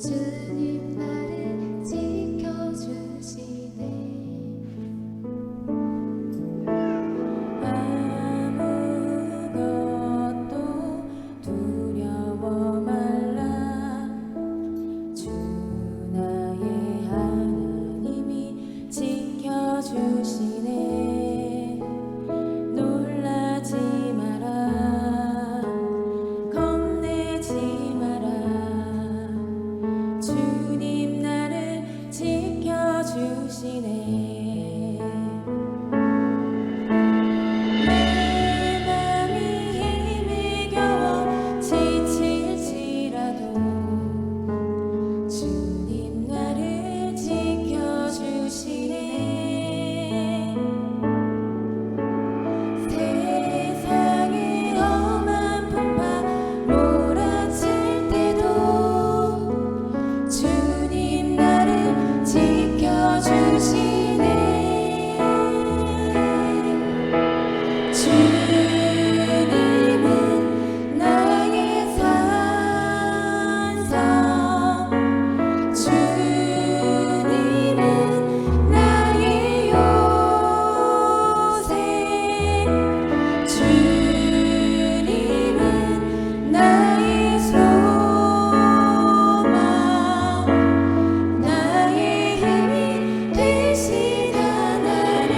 주님 나를 지켜주시네. 아무것도 두려워 말라. 주 나의 하나님이 지켜주시네. 놀라지 마라. 겁내지 마라. 주님 나를 지켜주시네. 내 맘이 힘에 겨워 지칠지라도 주님 나를 지켜주시네. 세상의 험한 풍파 몰아칠 때도 주님 나를 지켜주시네. 주님은 나의 산성, 주님은 나의 요새, 주님은 나의 소망, 나의 힘이 되신 하나님.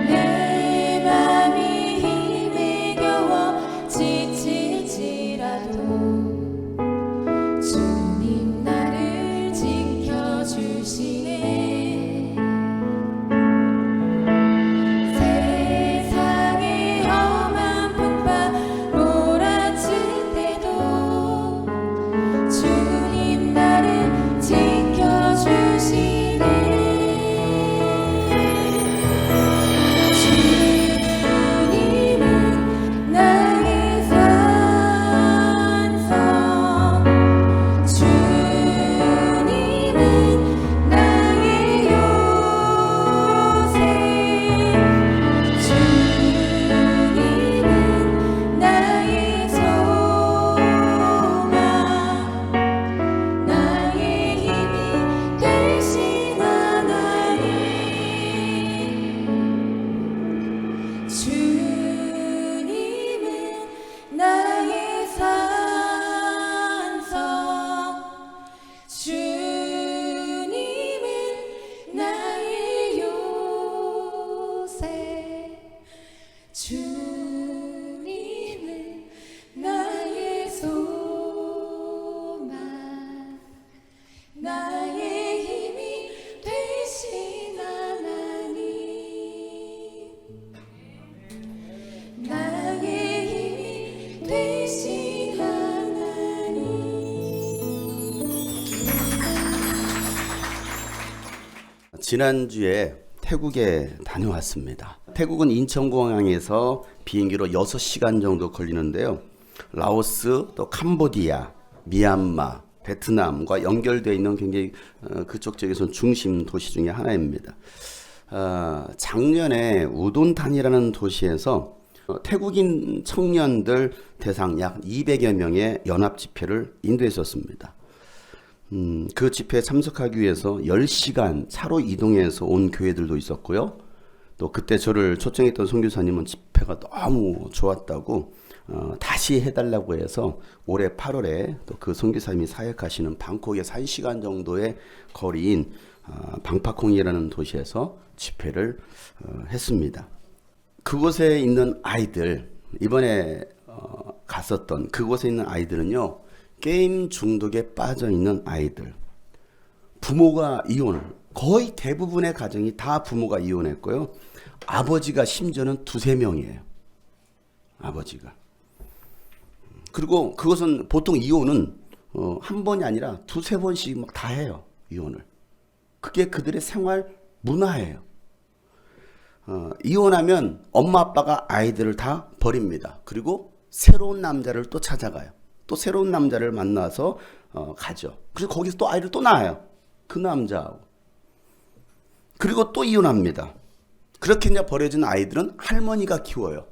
내 맘이 힘에 겨워 지칠지라도 주님 나를 지켜주시네. 세상의 험한 풍파 몰아칠 때도 주님 나를 지켜주시네. 주님은 나의 산성, 주님은 나의 요새, 주님은 나의 소망, 나의 힘이 되신 하나님. 주님은 나의 산성, 주님은 나의 요새, 주님은 나의 소망, 나의 힘이 되신 하나님. 나의 힘이 되신 하나님. 지난주에 태국에 다녀왔습니다. 태국은 인천공항에서 비행기로 6시간 정도 걸리는데요. 라오스, 또 캄보디아, 미얀마, 베트남과 연결되어 있는 굉장히 그쪽 지역에서는 중심 도시 중에 하나입니다. 작년에 우돈탄이라는 도시에서 태국인 청년들 대상 약 200여 명의 연합 집회를 인도했었습니다. 그 집회에 참석하기 위해서 10시간 차로 이동해서 온 교회들도 있었고요. 또 그때 저를 초청했던 선교사님은 집회가 너무 좋았다고 다시 해달라고 해서 올해 8월에 또 그 선교사님이 사역하시는 방콕에서 1시간 정도의 거리인 방파콩이라는 도시에서 집회를 했습니다. 그곳에 있는 아이들, 이번에 갔었던 그곳에 있는 아이들은요, 게임 중독에 빠져 있는 아이들, 부모가 이혼, 거의 대부분의 가정이 다 부모가 이혼했고요. 아버지가 심지어는 2~3명이에요. 아버지가. 그리고 그것은 보통 이혼은 한 번이 아니라 2~3번씩 막 다 해요. 이혼을. 그게 그들의 생활 문화예요. 이혼하면 엄마 아빠가 아이들을 다 버립니다. 그리고 새로운 남자를 또 찾아가요. 또 새로운 남자를 만나서 가죠. 그래서 거기서 또 아이를 또 낳아요. 그 남자하고. 그리고 또 이혼합니다. 그렇게 이제 버려진 아이들은 할머니가 키워요.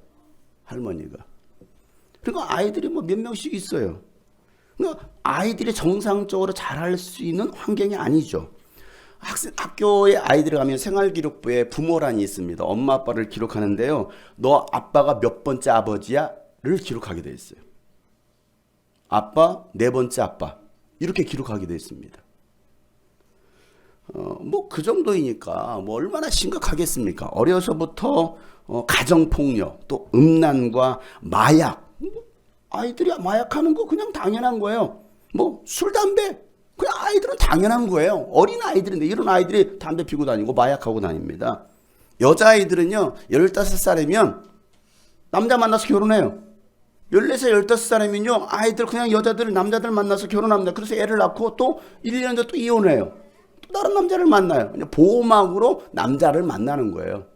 할머니가. 그러니까 아이들이 뭐 몇 명씩 있어요. 그러니까 아이들이 정상적으로 잘할 수 있는 환경이 아니죠. 학교에 아이들이 가면 생활기록부에 부모란이 있습니다. 엄마 아빠를 기록하는데요. 너 아빠가 몇 번째 아버지야?를 기록하게 되어 있어요. 아빠 네 번째 아빠 이렇게 기록하게 되어 있습니다. 뭐 그 정도이니까 뭐 얼마나 심각하겠습니까? 어려서부터 가정폭력, 또 음란과 마약, 아이들이 마약하는 거 그냥 당연한 거예요. 뭐 술, 담배 그냥 아이들은 당연한 거예요. 어린 아이들인데 이런 아이들이 담배 피고 다니고 마약하고 다닙니다. 여자아이들은요 15살이면 남자 만나서 결혼해요. 14살, 15살이면요 아이들 그냥 여자들, 남자들 만나서 결혼합니다. 그래서 애를 낳고 또 1년 뒤에 또 이혼해요. 또 다른 남자를 만나요. 그냥 보호막으로 남자를 만나는 거예요.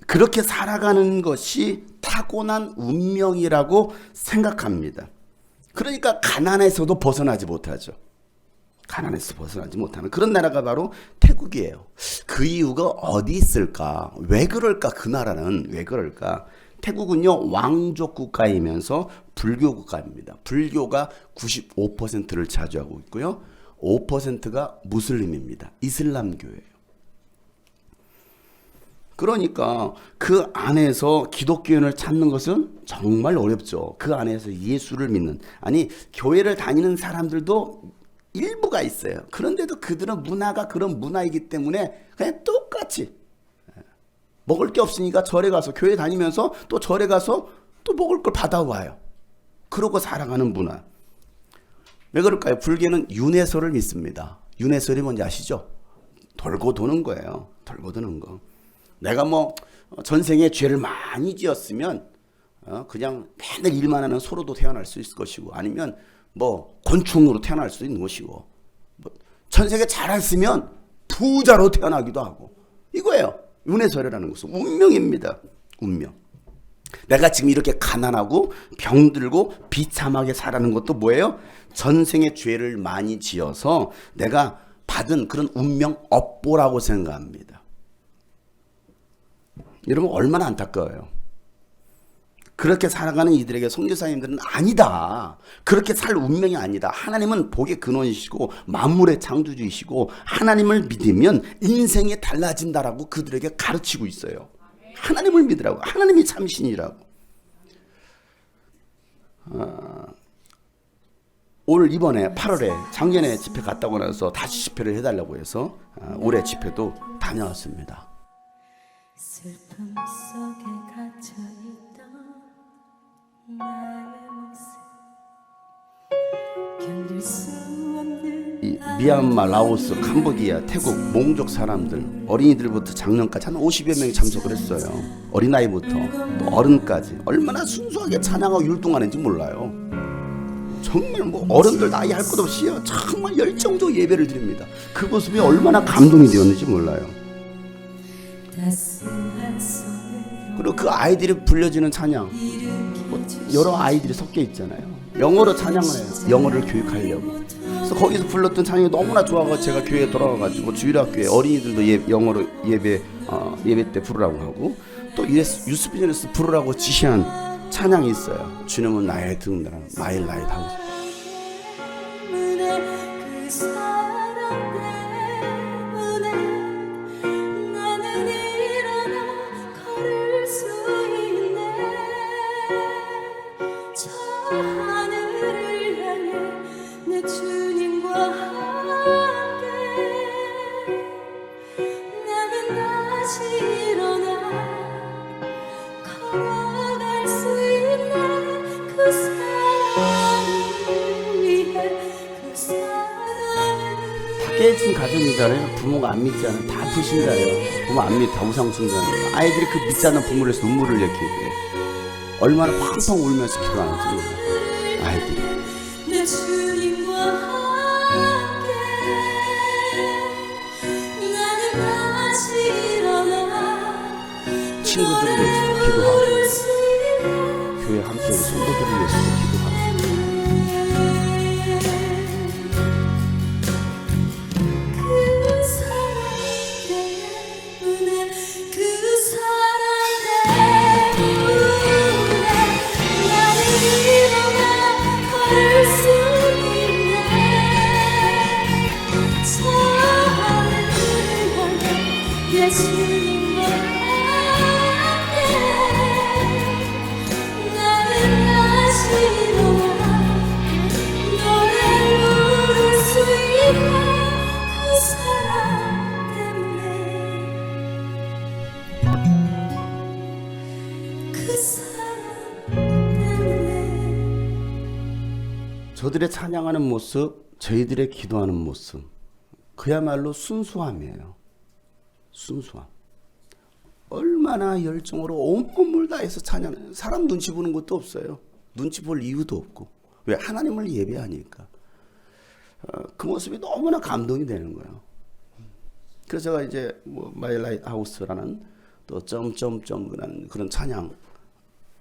그렇게 살아가는 것이 타고난 운명이라고 생각합니다. 그러니까 가난에서도 벗어나지 못하죠. 가난에서 벗어나지 못하는 그런 나라가 바로 태국이에요. 그 이유가 어디 있을까? 왜 그럴까? 그 나라는 왜 그럴까? 태국은요 왕족 국가이면서 불교 국가입니다. 불교가 95%를 차지하고 있고요. 5%가 무슬림입니다. 이슬람교예요. 그러니까 그 안에서 기독교인을 찾는 것은 정말 어렵죠. 그 안에서 예수를 믿는, 아니 교회를 다니는 사람들도 일부가 있어요. 그런데도 그들은 문화가 그런 문화이기 때문에 그냥 똑같이 먹을 게 없으니까 절에 가서 교회 다니면서 또 절에 가서 또 먹을 걸 받아와요. 그러고 살아가는 문화. 왜 그럴까요? 불교는 윤회설을 믿습니다. 윤회설이 뭔지 아시죠? 돌고 도는 거예요. 돌고 도는 거. 내가 뭐 전생에 죄를 많이 지었으면 그냥 맨날 일만 하는 소로도 태어날 수 있을 것이고, 아니면 뭐 곤충으로 태어날 수도 있는 것이고, 뭐 전생에 잘했으면 부자로 태어나기도 하고, 이거예요. 윤회설이라는 것은 운명입니다. 운명. 내가 지금 이렇게 가난하고 병들고 비참하게 살아가는 것도 뭐예요? 전생에 죄를 많이 지어서 내가 받은 그런 운명 업보라고 생각합니다. 여러분 얼마나 안타까워요. 그렇게 살아가는 이들에게 선교사님들은 아니다. 그렇게 살 운명이 아니다. 하나님은 복의 근원이시고 만물의 창조주이시고 하나님을 믿으면 인생이 달라진다라고 그들에게 가르치고 있어요. 하나님을 믿으라고. 하나님이 참신이라고. 올 이번에 8월에 작년에 집회 갔다 오고 나서 다시 집회를 해달라고 해서 올해 집회도 다녀왔습니다. 슬픔 속에 갇혀있던 나의 모습 견딜 수 없는 이 미얀마, 라오스, 캄보디아, 태국, 몽족 사람들 어린이들부터 장년까지 한 50여 명이 참석을 했어요. 어린아이부터 또 어른까지 얼마나 순수하게 찬양하고 율동하는지 몰라요. 정말 뭐 어른들 나이 할 것 없이요 정말 열정적 예배를 드립니다. 그 모습이 얼마나 감동이 되었는지 몰라요. 그리고 그 아이들이 불려지는 찬양, 뭐 여러 아이들이 섞여 있잖아요. 영어로 찬양을 해요. 영어를 교육하려고. 그래서 거기서 불렀던 찬양이 너무나 좋아서 제가 교회에 돌아가가지고 주일학교에 어린이들도 영어로 예배 때 부르라고 하고, 또 유스비전에서 부르라고 지시한 찬양이 있어요. 주님은 나의 등대라 마이 라이트 하고 있어요. 그 사랑 때문에 나는 일어나 걸을 수 있네. 저 하늘을 향해 내 주님과 함께 나는 다시 일어나 걸어갈 수 있네. 그 사랑을 위해 그 사랑을 다 깨진 가정이잖아요. 부모가 안 믿지 않아요. 다 불신자예요. 부모 안 믿다 우상숭배하는 아이들이 그 믿지 않는 부모를 해서 눈물을 흘리게 얼마나 펑펑 울면서 기도하는지 몰라요. 아이들이. 내 주님과 함께 나는 다시 일어나 친구들을 위해서 기도하고 걸을 수 있네. 교회 함께 성도들을 위해서 기도하고 그 사랑 때문에 그 사랑 때문에 저들의 찬양하는 모습, 저희들의 기도하는 모습, 그야말로 순수함이에요. 순수함. 얼마나 열정으로 온몸을 다해서 찬양해요. 사람 눈치 보는 것도 없어요. 눈치 볼 이유도 없고. 왜? 하나님을 예배하니까. 그 모습이 너무나 감동이 되는 거예요. 그래서 제가 이제 뭐 마이 라이트 하우스라는 또 점점점 그런 찬양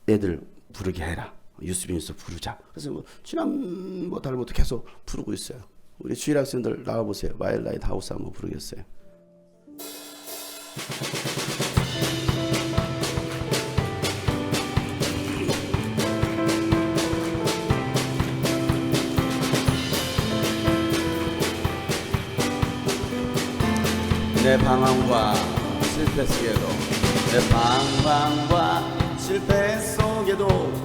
애들 부르게 해라. 유스빈에서 부르자. 그래서 뭐 지난 뭐 달부터 계속 부르고 있어요. 우리 주일 학생들 나와보세요. 마이 라이트 하우스 한번 부르겠어요. 내 방황과 실패 속에도 내 방황과 실패 속에도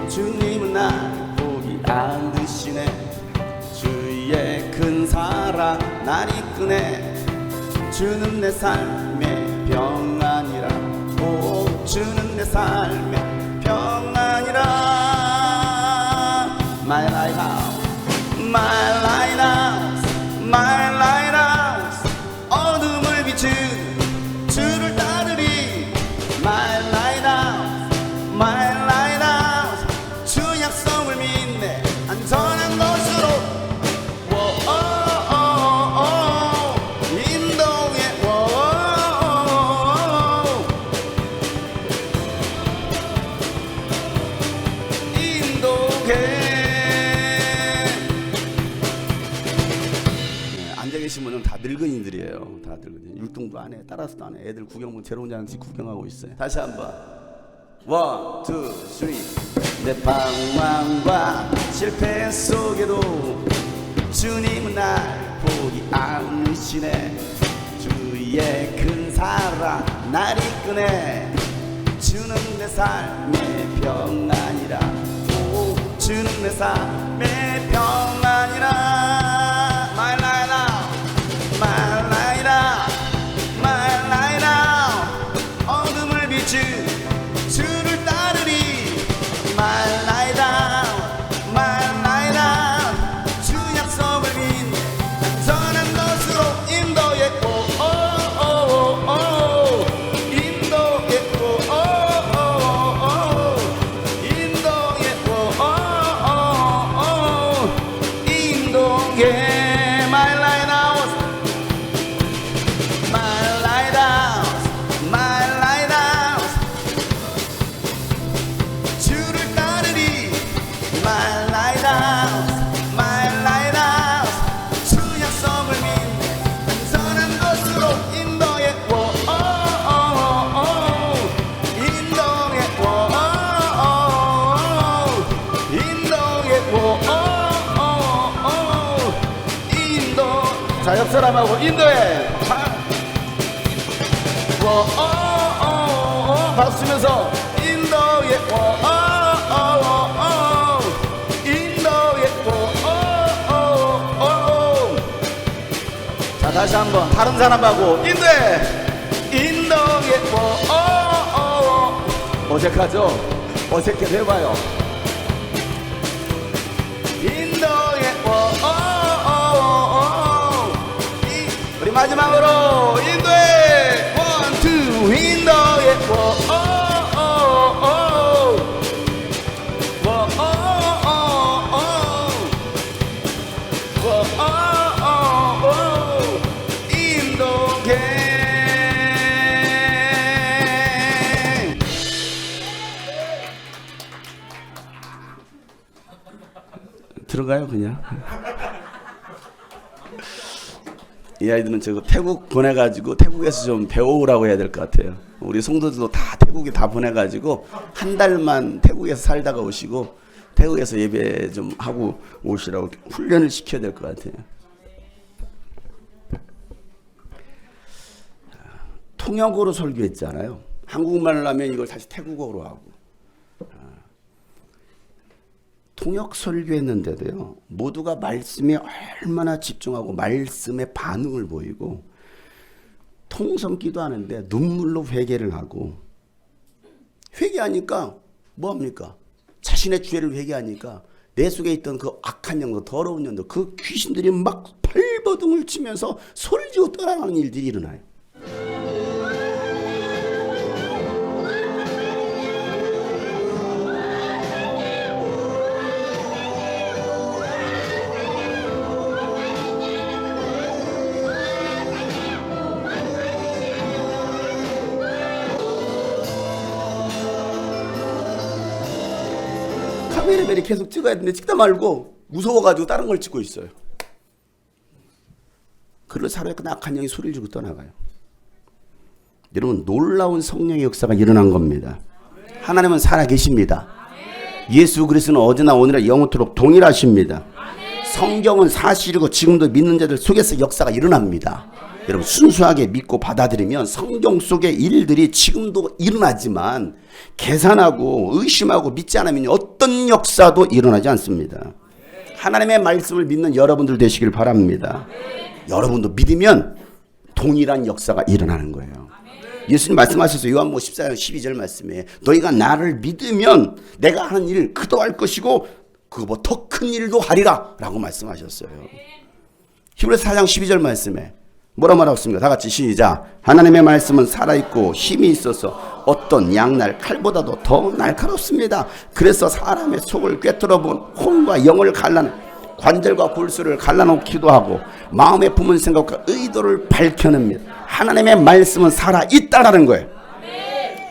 주님은 날 포기 안 드시네. 주의 큰 사랑 날 이끄네. 주는 내 삶의 평안이라. 오 주는 내 삶의 평안이라. My lighthouse, my lighthouse, my lighthouse. 어둠을 비춘 주를 따르리. My lighthouse, my lighthouse. 주 약속을 믿네 안전한 곳으로. 인도에 인도에. 앉아 계신 분은 다 늙은이들이에요. 다 늙은이. 율동도 안 해. 따라서도 안 해. 애들 구경, 새로운 장식 구경하고 있어요. 다시 한번. 1, 2, 3. 내 방황과 실패 속에도 주님은 날 포기 않으시네. 주의 큰 사랑 날 이끄네. 주는 내 삶의 평안이라. 오 주는 내 삶의 평안이라. My light out, my light out, my light out. 어둠을 비춘 주를 따르리. My light out, my light out. 주 약속을 믿네 안전한 곳으로. 인도에 인도에 인도에 인도에. My lighthouse, my lighthouse, my lighthouse. 주를 따르리. My lighthouse, my lighthouse. 주 약속을 믿네 안전한 곳으로. 인도에 인도에 인도. 자, 옆 사람하고 인도에 박수 치면서. 인도에 인도에 자, 다시 한번 다른 사람하고 인도에 어색하죠? 어색해서 해봐요. 인도에 우리 마지막으로 인도에 1, 2. 인도에 인도계. 들어가요 그냥. 이 아이들은 저거 태국 보내가지고 태국에서 좀 배워오라고 해야 될 것 같아요. 우리 성도들도 다 태국에 다 보내가지고 한 달만 태국에서 살다가 오시고 태국에서 예배 좀 하고 오시라고 훈련을 시켜야 될 것 같아요. 통역으로 설교했잖아요. 한국말을 하면 이걸 다시 태국어로 하고. 통역 설교했는데도요, 모두가 말씀에 얼마나 집중하고 말씀에 반응을 보이고 통성 기도하는데 눈물로 회개를 하고, 회개하니까 뭐합니까? 자신의 죄를 회개하니까 내 속에 있던 그 악한 영들, 더러운 영들, 그 귀신들이 막 발버둥을 치면서 소리지고 떠나가는 일들이 일어나요. 카메라맨이 계속 찍어야 되는데 찍다 말고 무서워가지고 다른 걸 찍고 있어요. 그를 사로에 그 악한 영이 소리를 지르고 떠나가요. 여러분, 놀라운 성령의 역사가 일어난 겁니다. 하나님은 살아계십니다. 예수 그리스도는 어제나 오늘나 영원토록 동일하십니다. 성경은 사실이고 지금도 믿는 자들 속에서 역사가 일어납니다. 여러분, 순수하게 믿고 받아들이면 성경 속의 일들이 지금도 일어나지만 계산하고 의심하고 믿지 않으면 어떤 역사도 일어나지 않습니다. 하나님의 말씀을 믿는 여러분들 되시길 바랍니다. 여러분도 믿으면 동일한 역사가 일어나는 거예요. 예수님 말씀하셨어요. 요한복음 14장 12절 말씀에 너희가 나를 믿으면 내가 하는 일 그도 할 것이고 그거보다 더 큰 일도 하리라 라고 말씀하셨어요. 히브리서 4장 12절 말씀에 뭐라 말하겠습니까? 다 같이 시작. 하나님의 말씀은 살아있고 힘이 있어서 어떤 양날 칼보다도 더 날카롭습니다. 그래서 사람의 속을 꿰뚫어본 혼과 영을 갈라는 관절과 골수를 갈라놓기도 하고 마음에 품은 생각과 의도를 밝혀냅니다. 하나님의 말씀은 살아있다라는 거예요.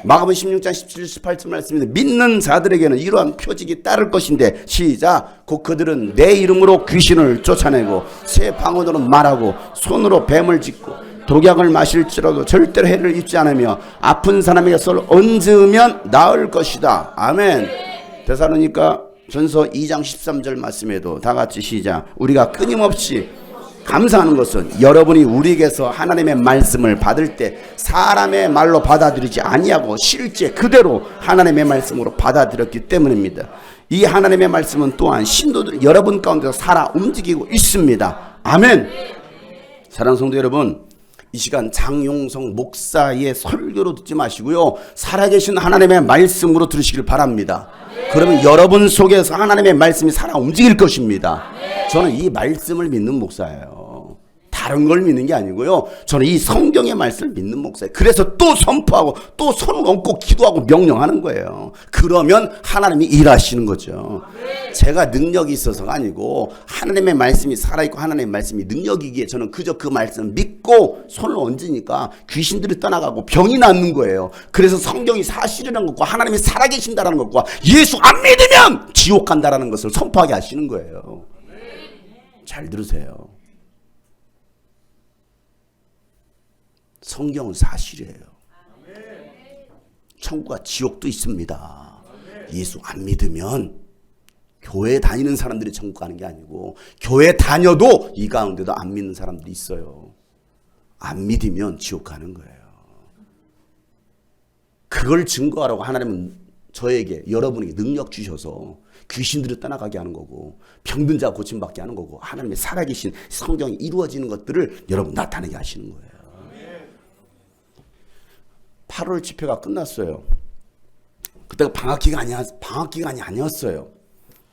마가복음 16장 17, 18절 말씀입니다. 믿는 자들에게는 이러한 표징이 따를 것인데 시작. 곧 그들은 내 이름으로 귀신을 쫓아내고 새 방언으로 말하고 손으로 뱀을 짚고 독약을 마실지라도 절대로 해를 입지 않으며 아픈 사람에게 손을 얹으면 나을 것이다. 아멘. 데살로니가 전서 2장 13절 말씀에도 다 같이 시작. 우리가 끊임없이 감사하는 것은 여러분이 우리에게서 하나님의 말씀을 받을 때 사람의 말로 받아들이지 아니하고 실제 그대로 하나님의 말씀으로 받아들였기 때문입니다. 이 하나님의 말씀은 또한 신도들 여러분 가운데서 살아 움직이고 있습니다. 아멘. 사랑하는 성도 여러분, 이 시간 장용성 목사의 설교로 듣지 마시고요, 살아계신 하나님의 말씀으로 들으시길 바랍니다. 그러면 여러분 속에서 하나님의 말씀이 살아 움직일 것입니다. 저는 이 말씀을 믿는 목사예요. 다른 걸 믿는 게 아니고요, 저는 이 성경의 말씀을 믿는 목사예요. 그래서 또 선포하고 또 손을 얹고 기도하고 명령하는 거예요. 그러면 하나님이 일하시는 거죠. 제가 능력이 있어서가 아니고 하나님의 말씀이 살아있고 하나님의 말씀이 능력이기에 저는 그저 그 말씀을 믿고 손을 얹으니까 귀신들이 떠나가고 병이 낫는 거예요. 그래서 성경이 사실이라는 것과 하나님이 살아계신다는 것과 예수 안 믿으면 지옥 간다는 것을 선포하게 하시는 거예요. 잘 들으세요. 성경은 사실이에요. 천국과 지옥도 있습니다. 예수 안 믿으면 교회 다니는 사람들이 천국 가는 게 아니고 교회 다녀도 이 가운데도 안 믿는 사람들이 있어요. 안 믿으면 지옥 가는 거예요. 그걸 증거하라고 하나님은 저에게 여러분에게 능력 주셔서 귀신들을 떠나가게 하는 거고 병든 자 고침받게 하는 거고 하나님의 살아계신 성경이 이루어지는 것들을 여러분 나타내게 하시는 거예요. 8월 집회가 끝났어요. 그때가 방학 기간이 아니었어요.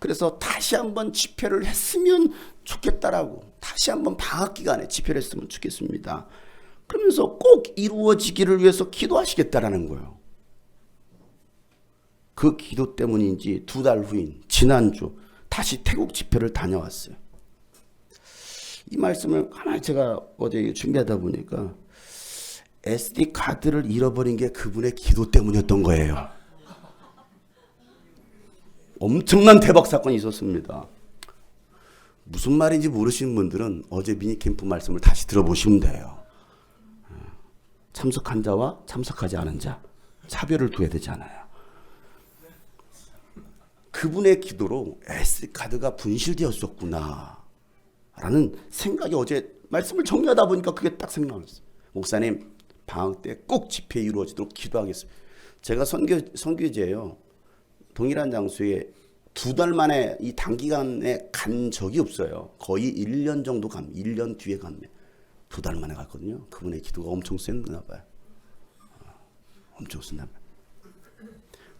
그래서 다시 한번 집회를 했으면 좋겠다라고, 다시 한번 방학 기간에 집회를 했으면 좋겠습니다. 그러면서 꼭 이루어지기를 위해서 기도하시겠다라는 거예요. 그 기도 때문인지 2달 후인 지난주 다시 태국 집회를 다녀왔어요. 이 말씀을 가만히 제가 어제 준비하다 보니까 SD 카드를 잃어버린 게 그분의 기도 때문이었던 거예요. 엄청난 대박 사건이 있었습니다. 무슨 말인지 모르시는 분들은 어제 미니캠프 말씀을 다시 들어보시면 돼요. 참석한 자와 참석하지 않은 자 차별을 둬야 되잖아요. 그분의 기도로 SD카드가 분실되었었구나 라는 생각이 어제 말씀을 정리하다 보니까 그게 딱 생각났어요. 목사님, 방학 때 꼭 집회 이루어지도록 기도하겠습니다. 제가 선교제예요. 동일한 장소에 2달 만에 이 단기간에 간 적이 없어요. 거의 1년 정도 1년 뒤에 갔네. 2달 만에 갔거든요. 그분의 기도가 엄청 셌나 봐요. 엄청 셌나 봐요.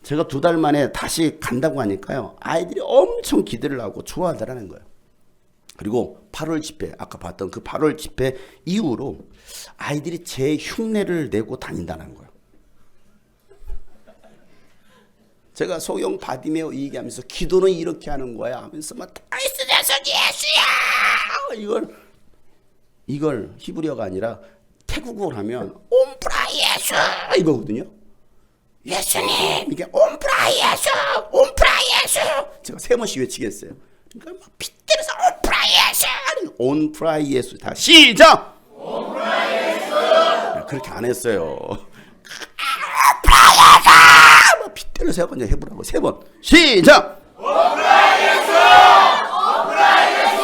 제가 2달 만에 다시 간다고 하니까요. 아이들이 엄청 기대를 하고 좋아하더라는 거예요. 그리고 8월 집회, 아까 봤던 그 8월 집회 이후로 아이들이 제 흉내를 내고 다닌다는 거예요. 제가 소형 바디메오 얘기하면서 기도는 이렇게 하는 거야 하면서 막 다이스 자석 예수야 이걸 히브리어가 아니라 태국어로 하면 옴프라 예수 이거거든요. 예수님 이게 옴프라 예수 옴프라 예수 제가 3번씩 외치겠어요. 그러니까 막 핏대면서 옴프라 예수 옴프라 예수 다 시작 옴프라 예수 그렇게 안 했어요. 옴프라 예수 막 핏대를 3번 해보라고 3번 시작 옴프라 예수 옴프라 예수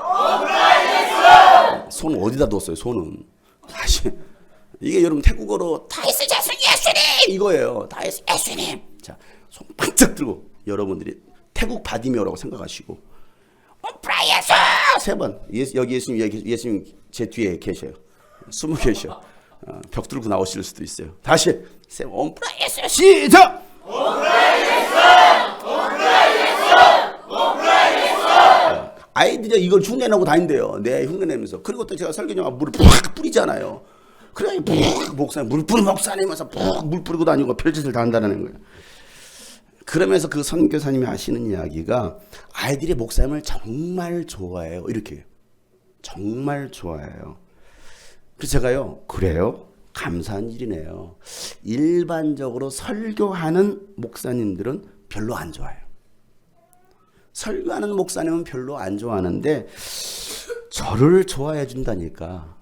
옴프라 예수 손 어디다 뒀어요 손은 다시 이게 여러분 태국어로 다이스 자수 예수님 이거예요. 다이스 예수님. 자, 손 반짝 들고 여러분들이 태국 바디메오라고 생각하시고 옴프라 예수 3번 여기 예수님 제 뒤에 계셔요. 숨어 계셔. 벽 뚫고 나오실 수도 있어요. 다시 3번 옴프라 예수 시작 옴프라 예수 옴프라 예수 옴프라 예수 아이들이 이걸 흉내내고 다닌대요. 내 흉내내면서. 그리고 또 제가 설교자가 물을 푹 뿌리잖아요. 그래 목사님 물 뿌리 목사님면서 물 뿌리고 다니고 별짓을 다 한다는 거예요. 그러면서 그 선교사님이 하시는 이야기가 아이들이 목사님을 정말 좋아해요. 이렇게 정말 좋아해요. 그래서 제가요 그래요? 감사한 일이네요. 일반적으로 설교하는 목사님들은 별로 안 좋아해요. 설교하는 목사님은 별로 안 좋아하는데 저를 좋아해 준다니까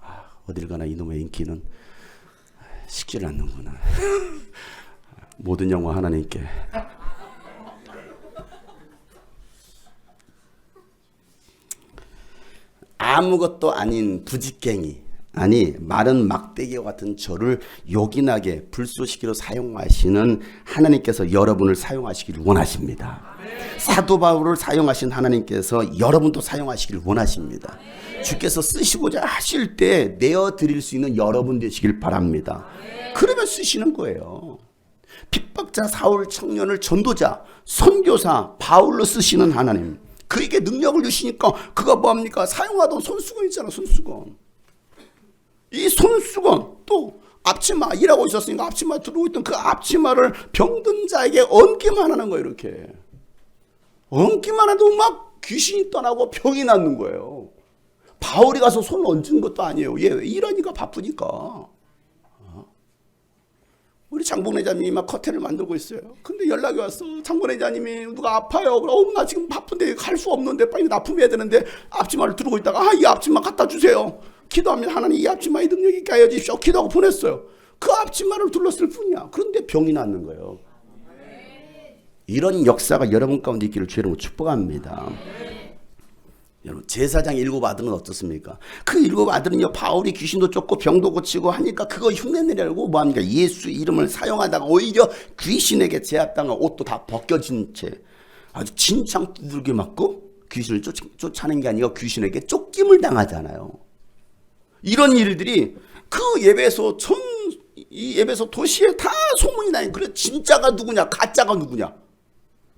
어딜 가나 이놈의 인기는 식지를 않는구나. 모든 영광 하나님께. 아무것도 아닌 부직갱이 아니 마른 막대기와 같은 저를 요긴하게 불쏘시개로 사용하시는 하나님께서 여러분을 사용하시기를 원하십니다. 사도 바울을 사용하신 하나님께서 여러분도 사용하시기를 원하십니다. 주께서 쓰시고자 하실 때 내어드릴 수 있는 여러분 되시길 바랍니다. 그러면 쓰시는 거예요. 핍박자 사울 청년을 전도자 선교사 바울로 쓰시는 하나님 그에게 능력을 주시니까 그가 뭐합니까? 사용하던 손수건 있잖아 손수건. 이 손수건 또 앞치마 일하고 있었으니까 앞치마 들고 있던 그 앞치마를 병든 자에게 얹기만 하는 거예요. 이렇게 얹기만 해도 막 귀신이 떠나고 병이 낫는 거예요. 바울이 가서 손을 얹은 것도 아니에요. 얘 일하니까 바쁘니까. 우리 장본회장님이 막 커튼을 만들고 있어요. 근데 연락이 왔어. 장본회장님이 누가 아파요. 나 지금 바쁜데 갈 수 없는데 빨리 납품해야 되는데 앞치마를 들고 있다가 이 앞치마 갖다 주세요. 기도하면 하나님 이 앞치마에 능력이 있게 하여 주십시오. 기도하고 보냈어요. 그 앞치마를 둘렀을 뿐이야. 그런데 병이 낫는 거예요. 이런 역사가 여러분 가운데 있기를 주의 축복합니다. 여러분 제사장 7 아들은 어떻습니까? 그 7 아들은요 바울이 귀신도 쫓고 병도 고치고 하니까 그거 흉내내려고 뭐합니까? 예수 이름을 사용하다가 오히려 귀신에게 제압당한 옷도 다 벗겨진 채 아주 진창 두들겨 맞고 귀신을 쫓아내는 게 아니라 귀신에게 쫓김을 당하잖아요. 이런 일들이 그 이 에베소 도시에 다 소문이 나요. 그래 진짜가 누구냐 가짜가 누구냐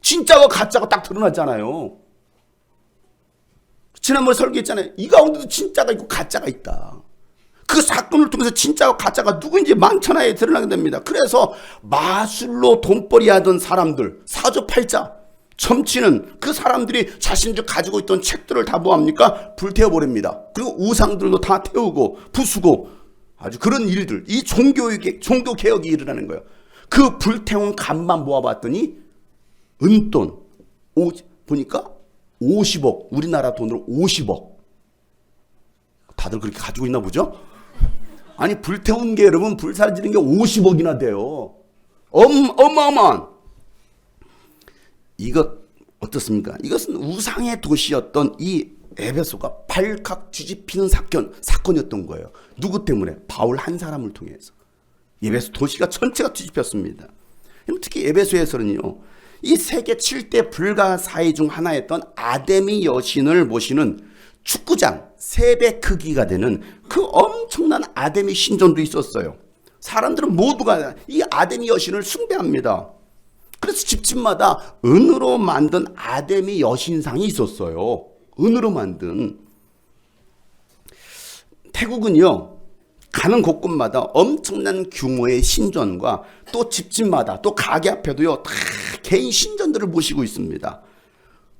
진짜와 가짜가 딱 드러났잖아요. 지난번에 설교했잖아요. 이 가운데도 진짜가 있고 가짜가 있다. 그 사건을 통해서 진짜와 가짜가 누구인지 만천하에 드러나게 됩니다. 그래서 마술로 돈벌이 하던 사람들 사주팔자 점치는 그 사람들이 자신들 가지고 있던 책들을 다 뭐합니까? 불태워버립니다. 그리고 우상들도 다 태우고 부수고 아주 그런 일들 이 종교개혁이 일어나는 거예요. 그 불태운 값만 모아봤더니 은돈 보니까 50억 우리나라 돈으로 50억 다들 그렇게 가지고 있나 보죠? 아니 불태운 게 여러분 불사지는 게 50억이나 돼요. 어마어마한 이것 어떻습니까? 이것은 우상의 도시였던 이 에베소가 발칵 뒤집히는 사건이었던 거예요. 누구 때문에? 바울 한 사람을 통해서 에베소 도시가 전체가 뒤집혔습니다. 특히 에베소에서는요 이 세계 7대 불가사의 중 하나였던 아데미 여신을 모시는 축구장 3배 크기가 되는 그 엄청난 아데미 신전도 있었어요. 사람들은 모두가 이 아데미 여신을 숭배합니다. 그래서 집집마다 은으로 만든 아데미 여신상이 있었어요. 은으로 만든. 태국은요, 가는 곳곳마다 엄청난 규모의 신전과 또 집집마다 또 가게 앞에도요 다 개인 신전들을 모시고 있습니다.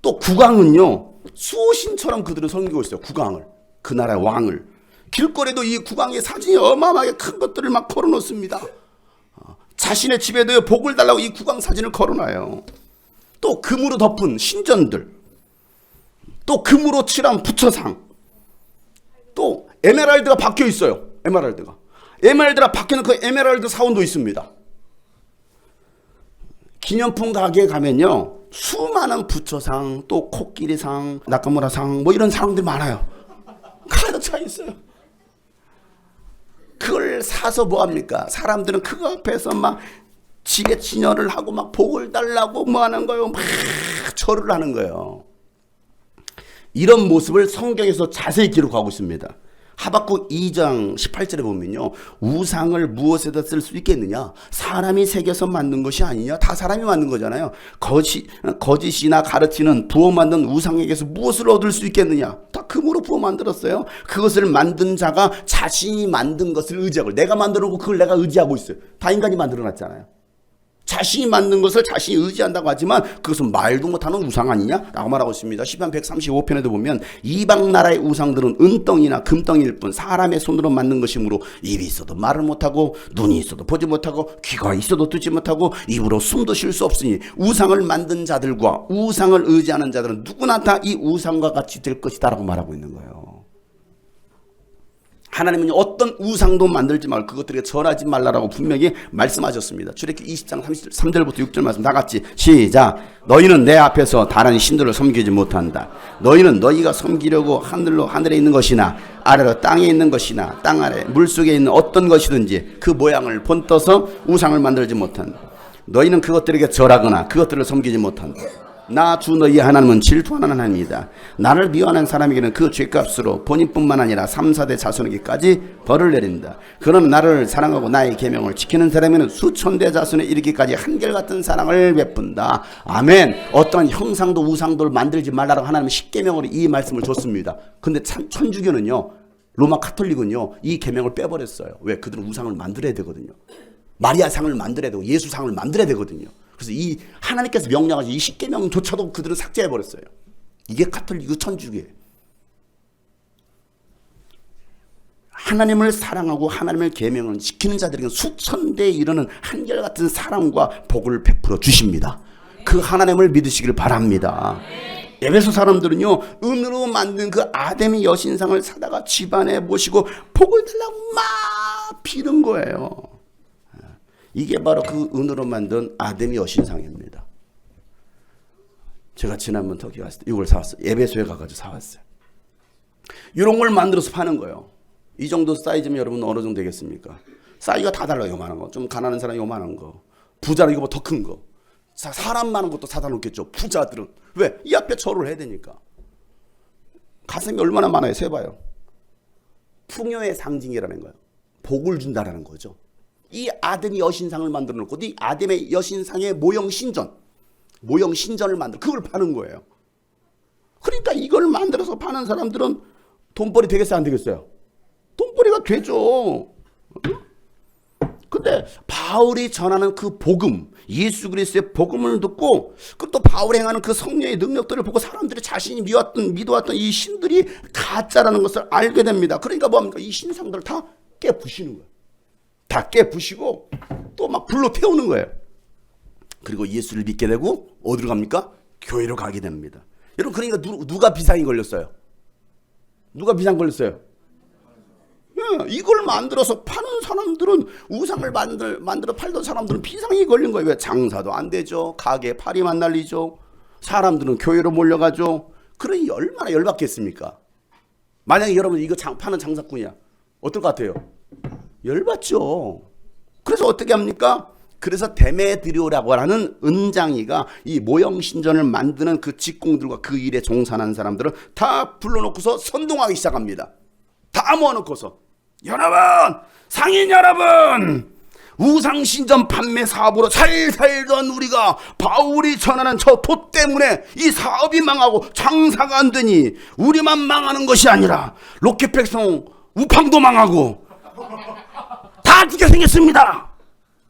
또 국왕은요 수호신처럼 그들을 섬기고 있어요. 국왕을, 그 나라의 왕을. 길거리에도 이 국왕의 사진이 어마어마하게 큰 것들을 막 걸어놓습니다. 자신의 집에도 복을 달라고 이 국왕 사진을 걸어놔요. 또 금으로 덮은 신전들, 또 금으로 칠한 부처상, 또 에메랄드가 박혀 있어요. 에메랄드가 박혀있는 그 에메랄드 사원도 있습니다. 기념품 가게에 가면요 수많은 부처상, 또 코끼리상, 나카무라상 뭐 이런 상들이 많아요. 가득 차 있어요. 그걸 사서 뭐합니까? 사람들은 그거 앞에서 막 지게 진열을 하고 막 복을 달라고 뭐 하는 거예요. 막 절을 하는 거예요. 이런 모습을 성경에서 자세히 기록하고 있습니다. 하박국 2장 18절에 보면요, 우상을 무엇에다 쓸 수 있겠느냐? 사람이 새겨서 만든 것이 아니냐? 다 사람이 만든 거잖아요. 거짓이나 가르치는 부어 만든 우상에게서 무엇을 얻을 수 있겠느냐? 다 금으로 부어 만들었어요. 그것을 만든 자가 자신이 만든 것을 의지하고, 내가 만들어 놓고 그걸 내가 의지하고 있어요. 다 인간이 만들어 놨잖아요. 자신이 만든 것을 자신이 의지한다고 하지만 그것은 말도 못하는 우상 아니냐? 라고 말하고 있습니다. 시편 135편에도 보면 이방 나라의 우상들은 은덩이나 금덩이일 뿐 사람의 손으로 만든 것이므로 입이 있어도 말을 못하고 눈이 있어도 보지 못하고 귀가 있어도 듣지 못하고 입으로 숨도 쉴 수 없으니 우상을 만든 자들과 우상을 의지하는 자들은 누구나 다 이 우상과 같이 될 것이다 라고 말하고 있는 거예요. 하나님은 어떤 우상도 만들지 말고 그것들에게 절하지 말라라고 분명히 말씀하셨습니다. 출애굽기 20장 3절부터 6절 말씀 다 같이 시작. 너희는 내 앞에서 다른 신들을 섬기지 못한다. 너희는 너희가 섬기려고 하늘에 있는 것이나 아래로 땅에 있는 것이나 땅 아래 물속에 있는 어떤 것이든지 그 모양을 본떠서 우상을 만들지 못한다. 너희는 그것들에게 절하거나 그것들을 섬기지 못한다. 나 주 너희 하나님은 질투하는 하나님이다. 나를 미워하는 사람에게는 그 죄값으로 본인뿐만 아니라 3, 4대 자손에게까지 벌을 내린다. 그러나 나를 사랑하고 나의 계명을 지키는 사람에게는 수천대 자손에 이르기까지 한결같은 사랑을 베푼다. 아멘. 어떠한 형상도 우상도를 만들지 말라고 하나님은 십계명으로 이 말씀을 줬습니다. 근데 천주교는요, 로마 카톨릭은요 이 계명을 빼버렸어요. 왜? 그들은 우상을 만들어야 되거든요. 마리아상을 만들어야 되고 예수상을 만들어야 되거든요. 그래서 이 하나님께서 명령하신 이 십계명조차도 그들은 삭제해버렸어요. 이게 카톨릭 천주교예요. 하나님을 사랑하고 하나님의 계명을 지키는 자들에게 수천 대에 이르는 한결같은 사랑과 복을 베풀어 주십니다. 그 하나님을 믿으시길 바랍니다. 에베소 사람들은요 은으로 만든 그 아데미 여신상을 사다가 집안에 모시고 복을 달라고 막 비는 거예요. 이게 바로 그 은으로 만든 아데미 여신상입니다. 제가 지난번 터키 갔을 때 이걸 사왔어요. 에베소에 가가지고 사왔어요. 이런 걸 만들어서 파는 거예요. 이 정도 사이즈면 여러분 어느 정도 되겠습니까? 사이즈가 다 달라요. 요만한 거, 좀 가난한 사람이 요만한 거, 부자는 이거보다 더 큰 거. 사람 많은 것도 사다 놓겠죠. 부자들은. 왜? 이 앞에 절을 해야 되니까. 가슴이 얼마나 많아요. 세봐요. 풍요의 상징이라는 거예요. 복을 준다라는 거죠. 이 아데미 여신상을 만들어 놓고 이 아데미 여신상의 모형 신전을 만들어 그걸 파는 거예요. 그러니까 이걸 만들어서 파는 사람들은 돈벌이 되겠어요, 안 되겠어요? 돈벌이가 되죠. 근데 바울이 전하는 그 복음, 예수 그리스도의 복음을 듣고 또 바울이 행하는 그 성령의 능력들을 보고 사람들이 자신이 믿어왔던 이 신들이 가짜라는 것을 알게 됩니다. 그러니까 뭐합니까? 이 신상들을 다 깨부시는 거예요. 다 깨부시고 또 막 불로 태우는 거예요. 그리고 예수를 믿게 되고 어디로 갑니까? 교회로 가게 됩니다. 여러분, 그러니까 누가 비상이 걸렸어요? 누가 비상 걸렸어요? 이걸 만들어서 파는 사람들은, 우상을 만들어 팔던 사람들은 비상이 걸린 거예요. 왜? 장사도 안 되죠. 가게 파리만 날리죠. 사람들은 교회로 몰려가죠. 그러니 얼마나 열받겠습니까? 만약에 여러분 이거 파는 장사꾼이야, 어떨 것 같아요? 열받죠. 그래서 어떻게 합니까? 그래서 데메드리오라고 하는 은장이가 이 모형 신전을 만드는 그 직공들과 그 일에 종사하는 사람들을 다 불러놓고서 선동하기 시작합니다. 다 모아놓고서, 여러분, 상인 여러분, 우상신전 판매 사업으로 잘 살던 우리가 바울이 전하는 저 도 때문에 이 사업이 망하고 장사가 안 되니 우리만 망하는 것이 아니라 로켓백성 우팡도 망하고 다 죽게 생겼습니다.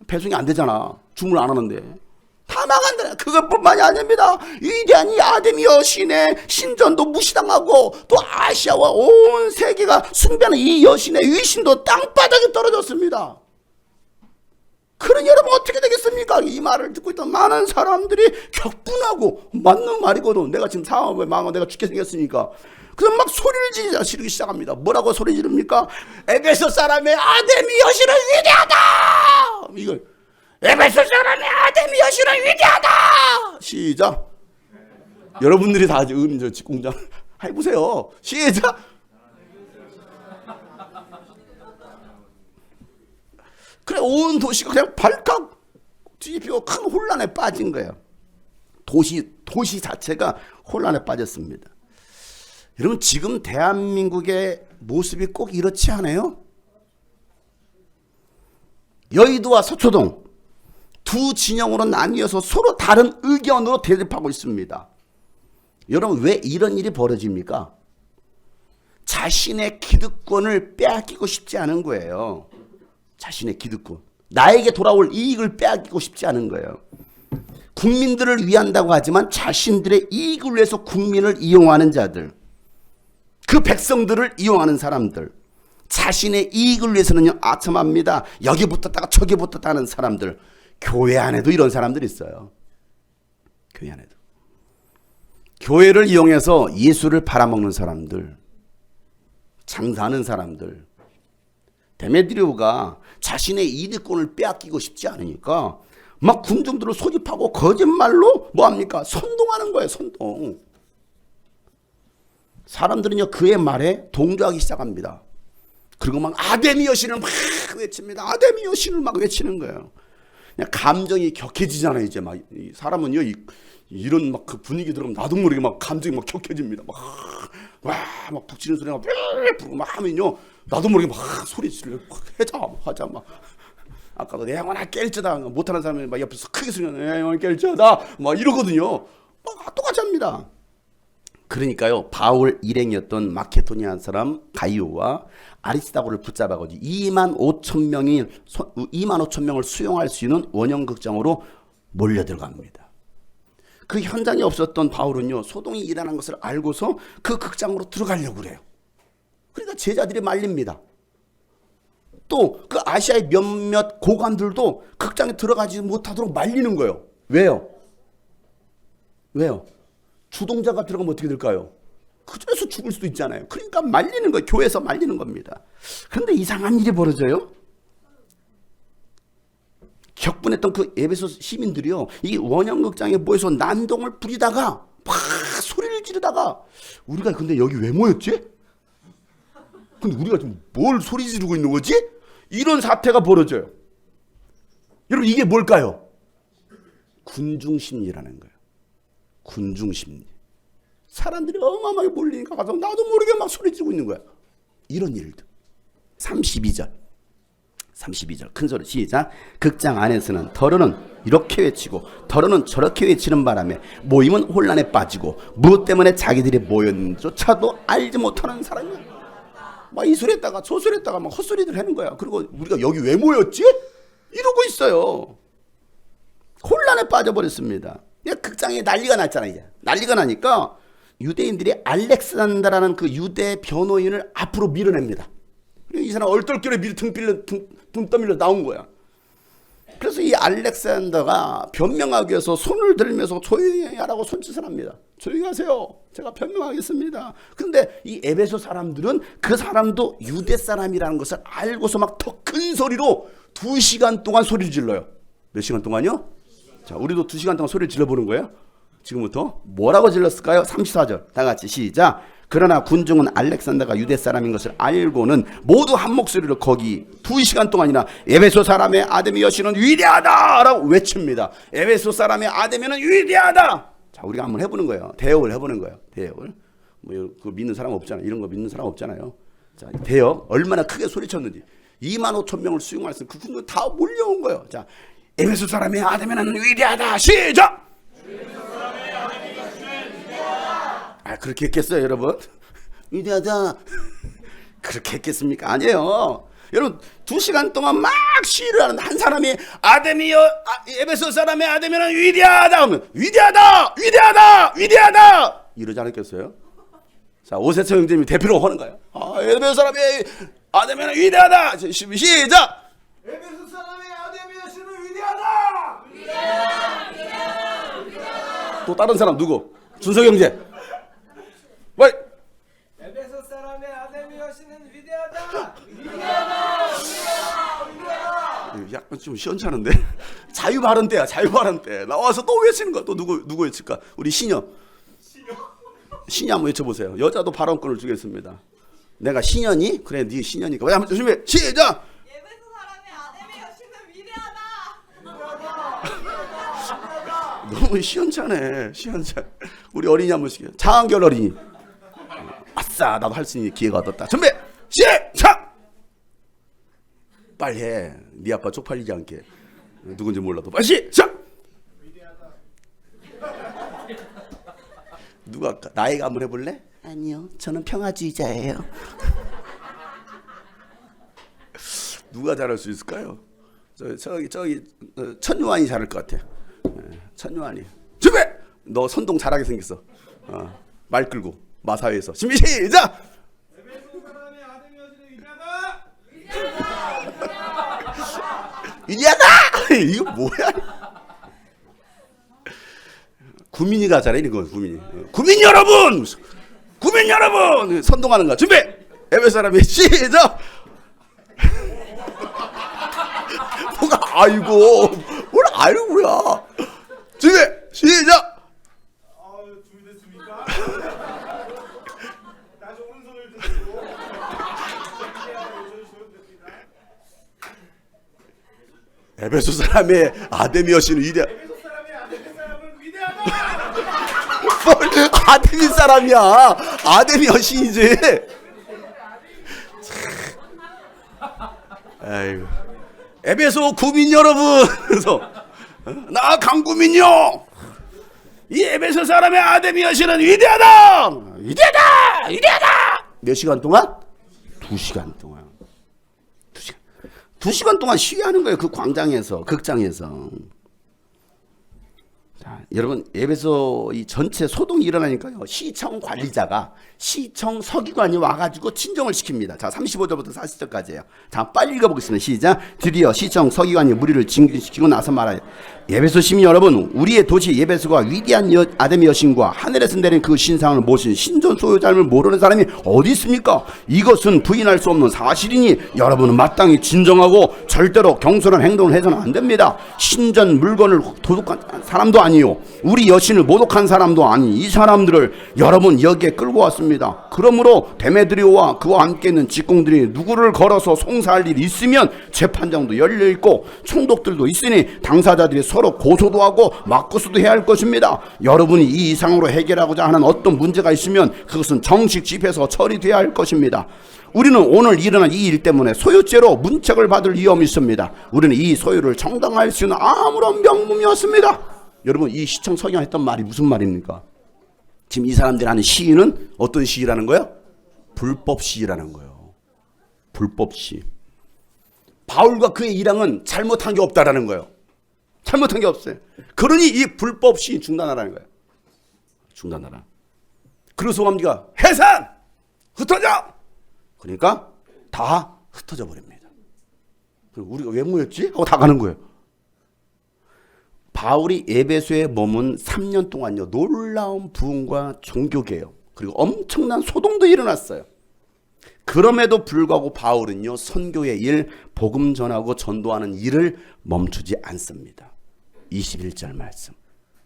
배송이 안 되잖아. 주문을 안 하는데. 다 망한다. 그것뿐만이 아닙니다. 위대한 이 아데미 여신의 신전도 무시당하고 또 아시아와 온 세계가 숭배하는 이 여신의 위신도 땅바닥에 떨어졌습니다. 그러니 여러분 어떻게 되겠습니까? 이 말을 듣고 있던 많은 사람들이 격분하고 맞는 말이거든. 내가 지금 사업에 망하고 내가 죽게 생겼으니까. 그럼 막 소리를 지르기 시작합니다. 뭐라고 소리 지릅니까? 에베소 사람의 아데미 여신은 위대하다. 이걸 에베소 사람의 아데미 여신은 위대하다. 시작. 여러분들이 다 저 직공장 해보세요. 시작. 그래 온 도시가 그냥 발칵 뒤집히고 큰 혼란에 빠진 거예요. 도시 자체가 혼란에 빠졌습니다. 여러분 지금 대한민국의 모습이 꼭 이렇지 않아요? 여의도와 서초동 두 진영으로 나뉘어서 서로 다른 의견으로 대립하고 있습니다. 여러분 왜 이런 일이 벌어집니까? 자신의 기득권을 빼앗기고 싶지 않은 거예요. 자신의 기득권, 나에게 돌아올 이익을 빼앗기고 싶지 않은 거예요. 국민들을 위한다고 하지만 자신들의 이익을 위해서 국민을 이용하는 자들, 그 백성들을 이용하는 사람들, 자신의 이익을 위해서는요 아첨합니다. 여기 붙었다가 저기 붙었다 하는 사람들, 교회 안에도 이런 사람들이 있어요. 교회 안에도. 교회를 이용해서 예수를 팔아먹는 사람들, 장사하는 사람들. 데메드리오가 자신의 이득권을 빼앗기고 싶지 않으니까 막 군중들을 소집하고 거짓말로 뭐합니까? 선동하는 거예요. 선동. 사람들은요 그의 말에 동조하기 시작합니다. 그리고 막 아데미 여신을 막 외칩니다. 아데미 여신을 막 외치는 거예요. 그냥 감정이 격해지잖아요. 이제 막 사람은요 이런 막 그 분위기 들어가면 나도 모르게 막 감정이 막 격해집니다. 막 북치는 소리가 부르고 막 하면요 나도 모르게 막 소리 지르고 하자 막 아까도 내 영혼아 깰쩌다 못하는 사람이 막 옆에서 크게 소리가 내 영혼아 깰쩌다 막 이러거든요. 막 똑같이 합니다. 그러니까요 바울 일행이었던 마케도니아 사람 가이오와 아리스다고를 붙잡아가지고 2만 5천 명을 수용할 수 있는 원형 극장으로 몰려 들어갑니다. 그 현장에 없었던 바울은요 소동이 일어난 것을 알고서 그 극장으로 들어가려고 그래요. 그러니까 제자들이 말립니다. 또 그 아시아의 몇몇 고관들도 극장에 들어가지 못하도록 말리는 거예요. 왜요? 주동자가 들어가면 어떻게 될까요? 그중에서 죽을 수도 있잖아요. 그러니까 말리는 거예요. 교회에서 말리는 겁니다. 그런데 이상한 일이 벌어져요. 격분했던 그 에베소 시민들이요 이 원형극장에 모여서 난동을 부리다가 막 소리를 지르다가 우리가 근데 여기 왜 모였지? 근데 우리가 지금 뭘 소리 지르고 있는 거지? 이런 사태가 벌어져요. 여러분 이게 뭘까요? 군중심리라는 거예요. 군중심리. 사람들이 어마어마하게 몰리니까 가서 나도 모르게 막 소리 지르고 있는 거야. 이런 일들. 32절 큰 소리 시작. 극장 안에서는 더러는 이렇게 외치고 더러는 저렇게 외치는 바람에 모임은 혼란에 빠지고 무엇 때문에 자기들이 모였는지조차도 알지 못하는 사람이야. 막 이 소리 했다가 저 소리 했다가 막 헛소리들 하는 거야. 그리고 우리가 여기 왜 모였지? 이러고 있어요. 혼란에 빠져버렸습니다. 극장에 난리가 났잖아요. 이제. 난리가 나니까 유대인들이 알렉산더라는 그 유대 변호인을 앞으로 밀어냅니다. 이 사람 얼떨결에 등 떠밀려 나온 거야. 그래서 이 알렉산더가 변명하기 위해서 손을 들면서 조용히 하라고 손짓을 합니다. 조용히 하세요. 제가 변명하겠습니다. 그런데 이 에베소 사람들은 그 사람도 유대 사람이라는 것을 알고서 막 더 큰 소리로 2시간 동안 소리를 질러요. 몇 시간 동안요? 자, 우리도 2시간 동안 소리를 질러보는 거예요. 지금부터 뭐라고 질렀을까요? 34절 다 같이 시작. 그러나 군중은 알렉산더가 유대 사람인 것을 알고는 모두 한 목소리로 거기 2시간 동안이나 에베소 사람의 아데미 여신은 위대하다라고 외칩니다. 에베소 사람의 아데미는 위대하다. 자, 우리가 한번 해보는 거예요. 대역을 해보는 거예요. 대역을. 뭐 그 믿는 사람 없잖아요. 이런 거 믿는 사람 없잖아요. 자, 대역 얼마나 크게 소리쳤는지. 2만 5천 명을 수용할 수 있는 그 군대 다 몰려온 거예요. 자, 에베소 사람의 아데미는 위대하다. 시작. 아, 그렇게 했겠어요, 여러분? 위대하다. 그렇게 했겠습니까? 아니에요. 여러분 2시간 동안 막 시위를 하는데 한 사람이 에베소 사람의 아데미는 위대하다 하면 위대하다, 위대하다, 위대하다 이러지 않았겠어요? 자, 오세철 형제님이 대표로 하는 거예요. 에베소 사람의 아데미는 위대하다. 시작. 에베소 사람의 아데미아시는 위대하다. 또 다른 사람 누구? 준석 형제. 왜? 에베소 사람의 아데미아시는 위대하다. 약간 좀 시원찮은데. 자유 발언 때야. 자유 발언 때 나와서 또 외치는 거야. 또 누구 외칠까? 우리 신여 한번 외쳐보세요. 여자도 발언권을 주겠습니다. 내가 신현이? 그래, 네 신현이니까. 왜 한번 조심해. 시작. 에베소 사람의 아데미아시는 위대하다. 너무 시원찮네. 시원찮. 우리 어린이 한 번씩. 장한결 어린이. 아싸, 나도 할 수 있는 기회가 얻었다. 준비. 시작. 빨리 해. 네 아빠 쪽팔리지 않게. 누군지 몰라도 빨리 시작. 누가 나이가 한번 해볼래? 아니요, 저는 평화주의자예요. 누가 잘할 수 있을까요? 저기 천유환이 잘할 것 같아. 천유환이. 준비. 너 선동 잘하게 생겼어. 말 끌고 마사회에서 준비 시작. 에베소 사람의 아데미아시는 위대하다. 위대하다. 이거 뭐야? 구민이가 잘해 이거. 구민 여러분, 구민 여러분 선동하는 거. 준비. 에베소 사람이 시작. 뭐가 아이고 뭘 아이고야. 준비 시작. 준비됐습니까? 다시 오른손을 드시고 에베소 사람의 아데미어시는 위대. 에베소 사람의 아데미 사람은 위대하다. 뭘 아데미 사람이야. 아데미 여신이지. 아이고. 에베소 구민 여러분. 그래서 나 강구민요. 이 에베소 사람의 아데미 여신은 위대하다. 위대하다. 위대하다. 몇 시간 동안? 2시간 동안. 2시간 동안 시위하는 거예요. 그 광장에서, 극장에서. 자, 여러분 에베소 이 전체 소동이 일어나니까요. 시청 관리자가 시청 서기관이 와가지고 친정을 시킵니다. 자, 35절부터 40절까지예요. 자, 빨리 읽어보겠습니다. 시작. 드디어 시청 서기관이 무리를 징계시키고 나서 말하여 에베소 시민 여러분, 우리의 도시 에베소가 위대한 아데미 여신과 하늘에서 내린 그 신상을 모신 신전 소유자임을 모르는 사람이 어디 있습니까? 이것은 부인할 수 없는 사실이니 여러분은 마땅히 진정하고 절대로 경솔한 행동을 해서는 안 됩니다. 신전 물건을 도둑한 사람도 아니요, 우리 여신을 모독한 사람도 아니 이 사람들을 여러분 여기에 끌고 왔습니다. 그러므로 데메드리오와 그와 함께 있는 직공들이 누구를 걸어서 송사할 일이 있으면 재판장도 열려있고 총독들도 있으니 당사자들이 서로 고소도 하고 맞고소도 해야 할 것입니다. 여러분이 이 이상으로 해결하고자 하는 어떤 문제가 있으면 그것은 정식 집회에서 처리돼야 할 것입니다. 우리는 오늘 일어난 이 일 때문에 소유죄로 문책을 받을 위험이 있습니다. 우리는 이 소유를 정당화할 수 있는 아무런 명분이 없습니다. 여러분, 이 시청 서기관 했던 말이 무슨 말입니까? 지금 이 사람들이 하는 시위는 어떤 시위라는 거예요? 불법 시위라는 거예요. 불법 시위. 바울과 그의 일행은 잘못한 게 없다라는 거예요. 잘못한 게 없어요. 그러니 이 불법 시위 중단하라는 거예요. 중단하라. 그래서 합니까? 해산! 흩어져! 그러니까 다 흩어져 버립니다. 우리가 왜 모였지? 하고 다 가는 거예요. 바울이 에베소에 머문 3년 동안요, 놀라운 부흥과 종교개혁 그리고 엄청난 소동도 일어났어요. 그럼에도 불구하고 바울은요, 선교의 일, 복음 전하고 전도하는 일을 멈추지 않습니다. 21절 말씀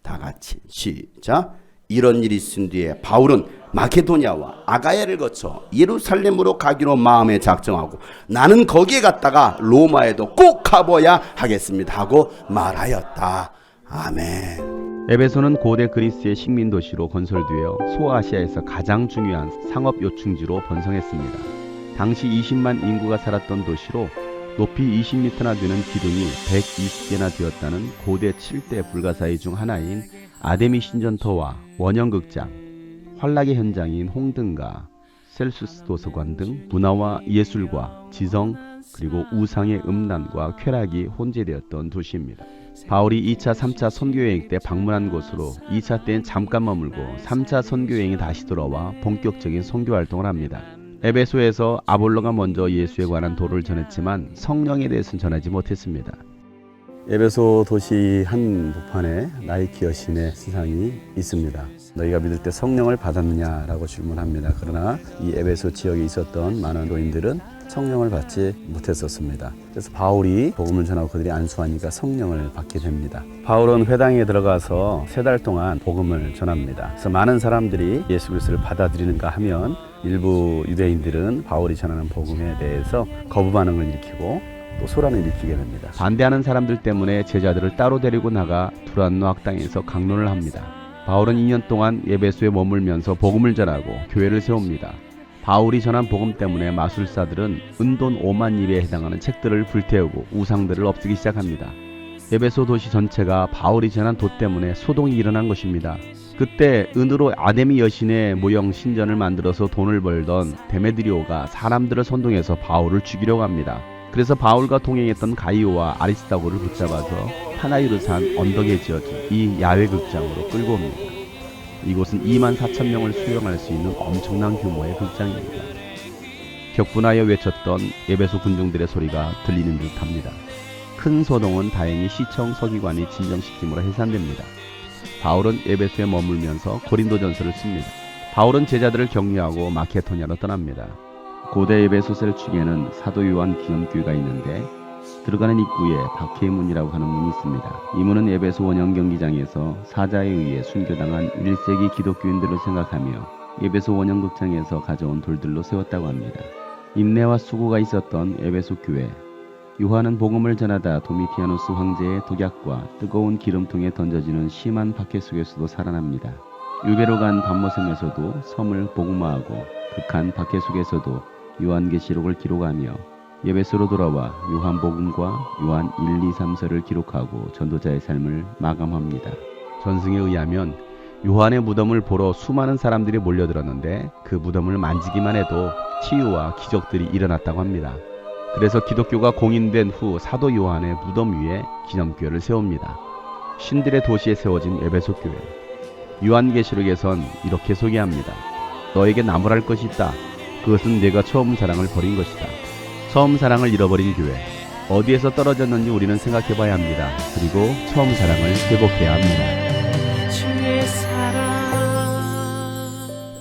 다 같이 시작. 이런 일이 있은 뒤에 바울은 마케도니아와 아가야를 거쳐 예루살렘으로 가기로 마음에 작정하고 나는 거기에 갔다가 로마에도 꼭 가봐야 하겠습니다 하고 말하였다. 아멘. 에베소는 고대 그리스의 식민 도시로 건설되어 소아시아에서 가장 중요한 상업 요충지로 번성했습니다. 당시 20만 인구가 살았던 도시로 높이 20m나 되는 기둥이 120개나 되었다는 고대 7대 불가사의 중 하나인 아데미 신전터와 원형극장, 환락의 현장인 홍등가, 셀수스 도서관 등 문화와 예술과 지성 그리고 우상의 음란과 쾌락이 혼재되었던 도시입니다. 바울이 2차, 3차 선교여행 때 방문한 곳으로 2차 때엔 잠깐 머물고 3차 선교여행이 다시 돌아와 본격적인 선교활동을 합니다. 에베소에서 아볼로가 먼저 예수에 관한 도를 전했지만 성령에 대해서는 전하지 못했습니다. 에베소 도시 한 북판에 나이키 여신의 신상이 있습니다. 너희가 믿을 때 성령을 받았느냐라고 질문합니다. 그러나 이 에베소 지역에 있었던 많은 교인들은 성령을 받지 못했었습니다. 그래서 바울이 복음을 전하고 그들이 안수하니까 성령을 받게 됩니다. 바울은 회당에 들어가서 3달 동안 복음을 전합니다. 그래서 많은 사람들이 예수 그리스도를 받아들이는가 하면 일부 유대인들은 바울이 전하는 복음에 대해서 거부 반응을 일으키고 또 소란을 일으키게 됩니다. 반대하는 사람들 때문에 제자들을 따로 데리고 나가 두란노 학당에서 강론을 합니다. 바울은 2년 동안 에베소에 머물면서 복음을 전하고 교회를 세웁니다. 바울이 전한 복음 때문에 마술사들은 은돈 5만 입에 해당하는 책들을 불태우고 우상들을 없애기 시작합니다. 에베소 도시 전체가 바울이 전한 도 때문에 소동이 일어난 것입니다. 그때 은으로 아데미 여신의 모형 신전을 만들어서 돈을 벌던 데메드리오가 사람들을 선동해서 바울을 죽이려고 합니다. 그래서 바울과 동행했던 가이오와 아리스타고를 붙잡아서 파나이르산 언덕에 지어진 이 야외 극장으로 끌고 옵니다. 이곳은 2만 4천 명을 수용할 수 있는 엄청난 규모의 극장입니다. 격분하여 외쳤던 에베소 군중들의 소리가 들리는 듯합니다. 큰 소동은 다행히 시청 서기관이 진정시킴으로 해산됩니다. 바울은 에베소에 머물면서 고린도전서를 씁니다. 바울은 제자들을 격려하고 마케도냐로 떠납니다. 고대 에베소 셀축에는 사도 요한 기념교회가 있는데 들어가는 입구에 박해의 문이라고 하는 문이 있습니다. 이 문은 에베소 원형 경기장에서 사자에 의해 순교당한 1세기 기독교인들을 생각하며 에베소 원형 극장에서 가져온 돌들로 세웠다고 합니다. 인내와 수고가 있었던 에베소 교회. 요한은 복음을 전하다 도미티아누스 황제의 독약과 뜨거운 기름통에 던져지는 심한 박해 속에서도 살아납니다. 유배로 간 밤모섬에서도 섬을 복음화하고 극한 박해 속에서도 요한계시록을 기록하며 에베소로 돌아와 요한복음과 요한 1, 2, 3서를 기록하고 전도자의 삶을 마감합니다. 전승에 의하면 요한의 무덤을 보러 수많은 사람들이 몰려들었는데 그 무덤을 만지기만 해도 치유와 기적들이 일어났다고 합니다. 그래서 기독교가 공인된 후 사도 요한의 무덤 위에 기념교회를 세웁니다. 신들의 도시에 세워진 에베소 교회. 요한계시록에선 이렇게 소개합니다. 너에게 나무랄 것이 있다. 그것은 내가 처음 사랑을 버린 것이다. 처음 사랑을 잃어버린 교회. 어디에서 떨어졌는지 우리는 생각해봐야 합니다. 그리고 처음 사랑을 회복해야 합니다.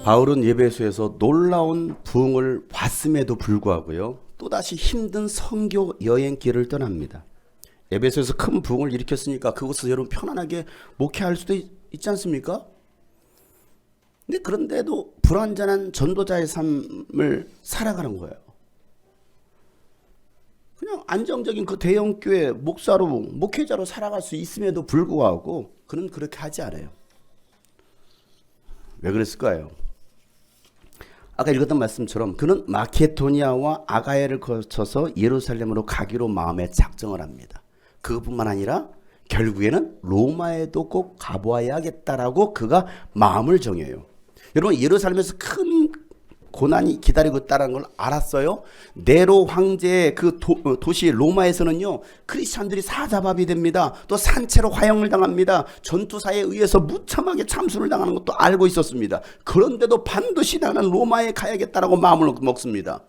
바울은 에베소에서 놀라운 부흥을 봤음에도 불구하고요, 또다시 힘든 선교 여행길을 떠납니다. 에베소에서 큰 부흥을 일으켰으니까 그곳에서 여러분 편안하게 목회할 수도 있지 않습니까? 근데 그런데도 불완전한 전도자의 삶을 살아가는 거예요. 그냥 안정적인 그 대형교회 목사로, 목회자로 살아갈 수 있음에도 불구하고 그는 그렇게 하지 않아요. 왜 그랬을까요? 아까 읽었던 말씀처럼 그는 마케도니아와 아가야를 거쳐서 예루살렘으로 가기로 마음에 작정을 합니다. 그것뿐만 아니라 결국에는 로마에도 꼭 가보아야겠다라고 그가 마음을 정해요. 여러분, 예루살렘에서 큰 고난이 기다리고 있다는 걸 알았어요? 네로 황제의 그 도시 로마에서는요, 크리스찬들이 사자밥이 됩니다. 또 산채로 화형을 당합니다. 전투사에 의해서 무참하게 참수를 당하는 것도 알고 있었습니다. 그런데도 반드시 나는 로마에 가야겠다라고 마음을 먹습니다.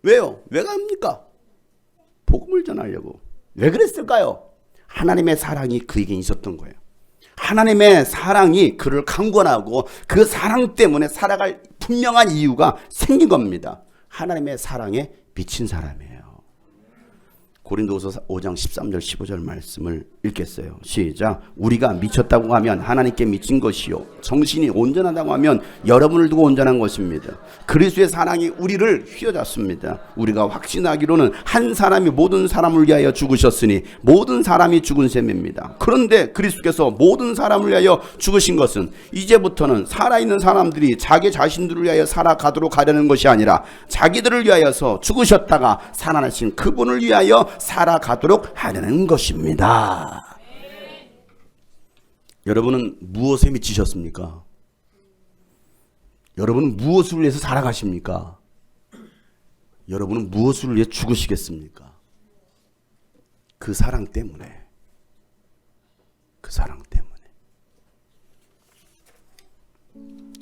왜요? 왜 갑니까? 복음을 전하려고. 왜 그랬을까요? 하나님의 사랑이 그에게 있었던 거예요. 하나님의 사랑이 그를 강권하고 그 사랑 때문에 살아갈 분명한 이유가 생긴 겁니다. 하나님의 사랑에 미친 사람이에요. 고린도후서 5장 13절 15절 말씀을 읽겠어요. 시작. 우리가 미쳤다고 하면 하나님께 미친 것이요 정신이 온전하다고 하면 여러분을 두고 온전한 것입니다. 그리스도의 사랑이 우리를 휘어잡습니다. 우리가 확신하기로는 한 사람이 모든 사람을 위하여 죽으셨으니 모든 사람이 죽은 셈입니다. 그런데 그리스도께서 모든 사람을 위하여 죽으신 것은 이제부터는 살아있는 사람들이 자기 자신들을 위하여 살아가도록 하려는 것이 아니라 자기들을 위하여서 죽으셨다가 살아나신 그분을 위하여 살아가도록 하려는 것입니다. 여러분은 무엇에 미치셨습니까? 여러분은 무엇을 위해서 살아가십니까? 여러분은 무엇을 위해 죽으시겠습니까? 그 사랑 때문에. 그 사랑 때문에.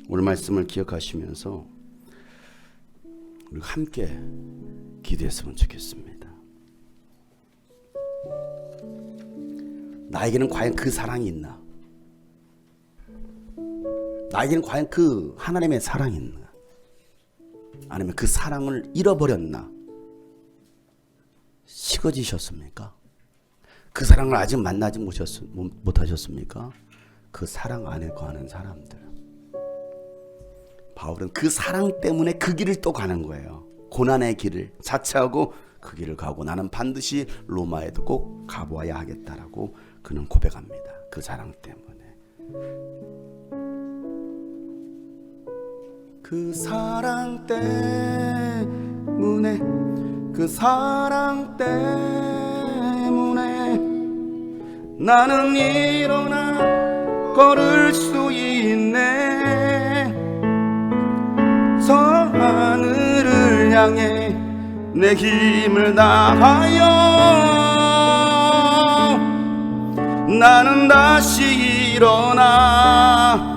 오늘 말씀을 기억하시면서 우리 함께 기도했으면 좋겠습니다. 나에게는 과연 그 사랑이 있나? 나에게는 과연 그 하나님의 사랑이 있나? 아니면 그 사랑을 잃어버렸나? 식어지셨습니까? 그 사랑을 아직 만나지 못하셨습니까? 그 사랑 안에 거하는 사람들. 바울은 그 사랑 때문에 그 길을 또 가는 거예요. 고난의 길을 자처하고 그 길을 가고 나는 반드시 로마에도 꼭 가보아야 하겠다라고 그는 고백합니다. 그 사랑 때문에. 그 사랑 때문에 그 사랑 때문에 나는 일어나 걸을 수 있네. 저 하늘을 향해 내 힘을 다하여 나는 다시 일어나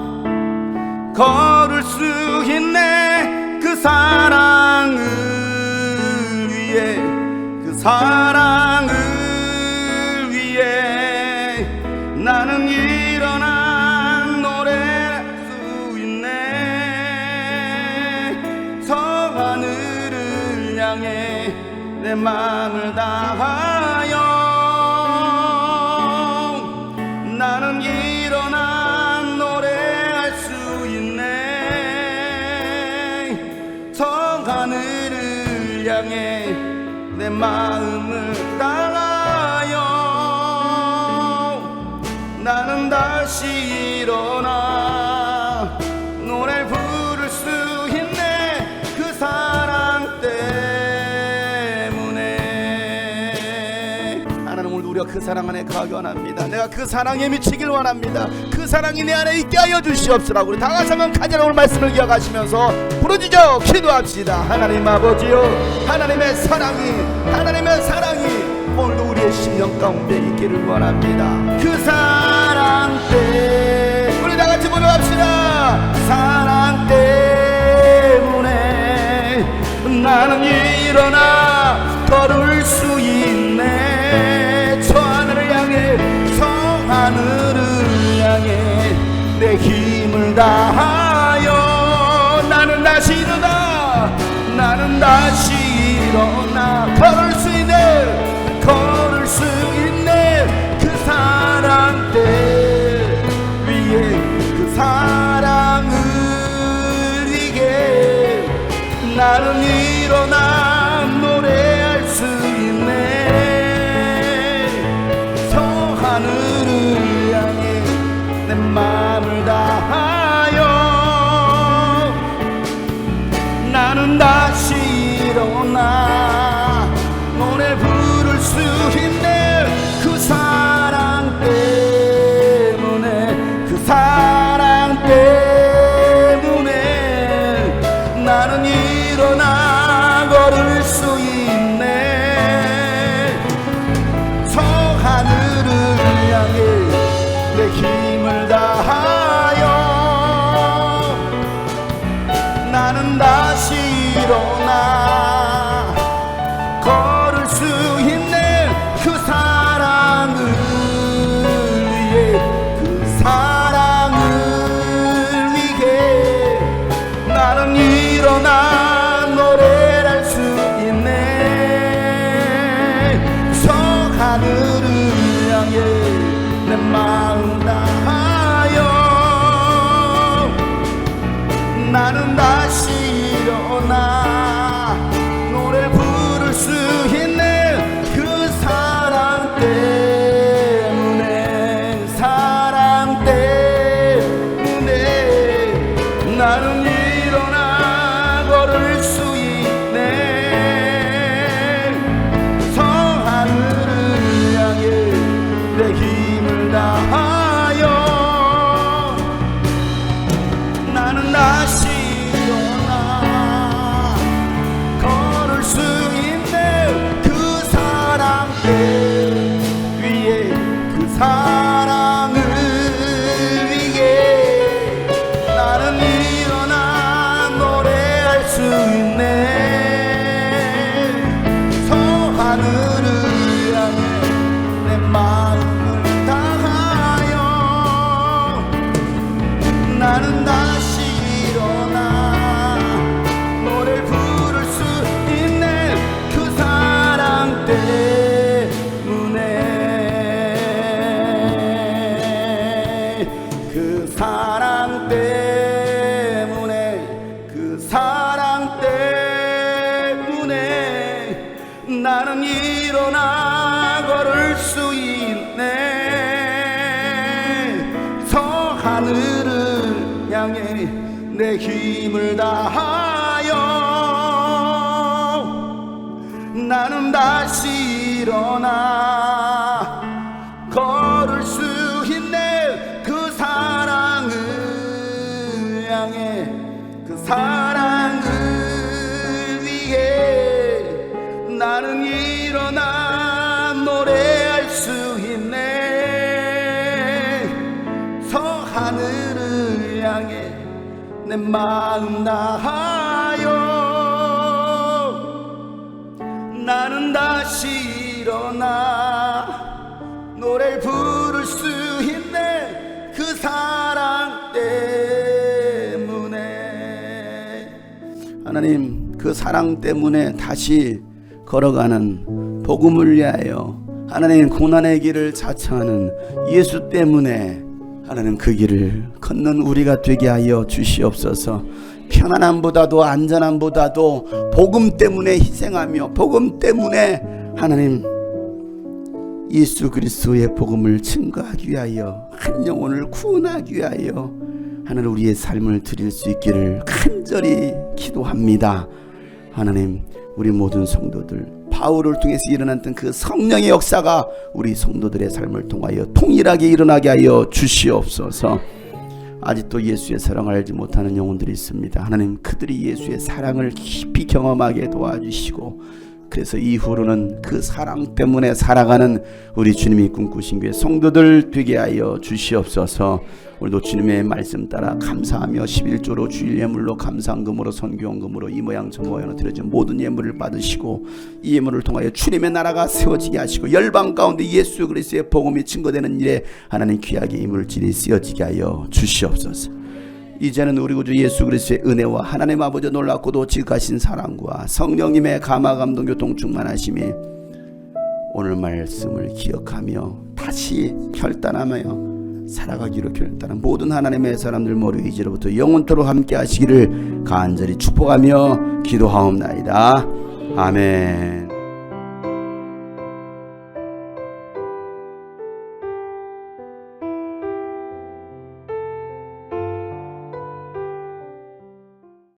걸을 수 있네. 그 사랑을 위해 그 사랑을 위해 나는 일어나 노래할 수 있네. 저 하늘을 향해 내 마음을 다하여 나는 일어나 노래할 수 있네. 저 하늘을 향해 내 마음을 다하여 나는 다시 일어나 노래 부를 수 있네. 그 사랑 때문에. 하나님 오늘 우리가 그 사랑 안에 가기 원합니다. 내가 그 사랑에 미치길 원합니다. 그 사랑이 내 안에 있게 하여 주시옵소서. 우리 다 같이 한번 간절히 오늘 말씀을 기억하시면서 부르짖어 기도합시다. 하나님 아버지요, 하나님의 사랑이 오늘도 우리의 심령 가운데 있기를 원합니다. 그 사랑 때 우리 다 같이 부르합시다. 사랑 때문에 나는 일어나 걸을 수 있네. 저 하늘을 향해 저 하늘을 향해 내 힘을 다하여 나는 다시 일어나 걸을 수 있네. 그 사랑 때 위에 그 사랑을 위해 나는 일어나 노래할 수 있네. 저 하늘을 향해 내 마음을 다하여 나는 다시 일어나 노래 부를 수 있네. 그 사랑 때문에 그 사랑 때문에 나는 일어나 걸을 수 있네. 저 하늘을 향해 내 힘을 다하여 나는 다시 일어나 걸을 수 있네. 그 사랑을 위해 그 사랑을 위해 나는 일어나 노래할 수 있네. 저 나는 다시 일어나 노래 부를 수 있는 그 사랑 때문에 나는 일어나 걸을 수 있네. 저 하늘을 향해 내 힘을 다하여 나는 다시 일어나 걸을 수 있는 그 사랑 위에 그 사랑을 위해 나는 일어나 노래할 수 있네. 저 하늘을 향해 내 마음을 다하여 나는 다시 일어나 노래를 부를 수 있는 그 사랑 때문에 그 사랑 때문에 그 사랑 때문에 나는 일어나 걸을 수 있네. 저 하늘을 향해 내 힘을 다하여 나는 다시 일어나 걸을 수 있네. 그 사랑을 향해 그 사랑을 위해 나는 일어나 노래할 수 있네. 저 하늘을 향해 내 마음 다하여 나는 다시 일어나 노래를 부를 수 있네. 그 사랑 때문에 하나님, 그 사랑 때문에 다시 걸어가는 복음을 위하여 하나님, 고난의 길을 자처하는 예수 때문에 하나님 그 길을 걷는 우리가 되게 하여 주시옵소서. 편안함보다도 안전함보다도 복음 때문에 희생하며 복음 때문에 하나님 예수 그리스도의 복음을 증거하기 위하여 한 영혼을 구원하기 위하여 하나님 우리의 삶을 드릴 수 있기를 간절히 기도합니다. 하나님, 우리 모든 성도들 바울을 통해서 일어났던 그 성령의 역사가 우리 성도들의 삶을 통하여 통일하게 일어나게 하여 주시옵소서. 아직도 예수의 사랑을 알지 못하는 영혼들이 있습니다. 하나님, 그들이 예수의 사랑을 깊이 경험하게 도와주시고, 그래서 이후로는 그 사랑 때문에 살아가는 우리 주님이 꿈꾸신 교회 성도들 되게 하여 주시옵소서. 오늘도 주님의 말씀 따라 감사하며 11조로 주일 예물로 감사헌금으로 선교헌금으로 이 모양 저 모양으로 드려진 모든 예물을 받으시고, 이 예물을 통하여 주님의 나라가 세워지게 하시고 열방 가운데 예수 그리스도의 복음이 증거되는 일에 하나님 귀하게 이 물질이 쓰여지게 하여 주시옵소서. 이제는 우리 구주 예수 그리스도의 은혜와 하나님 아버지 놀랍고도 지극하신 사랑과 성령님의 감화 감동 교통 충만하심이 오늘 말씀을 기억하며 다시 결단하며 살아가기로 결단한 모든 하나님의 사람들 머리 이제로부터 영원토록 함께 하시기를 간절히 축복하며 기도하옵나이다. 아멘.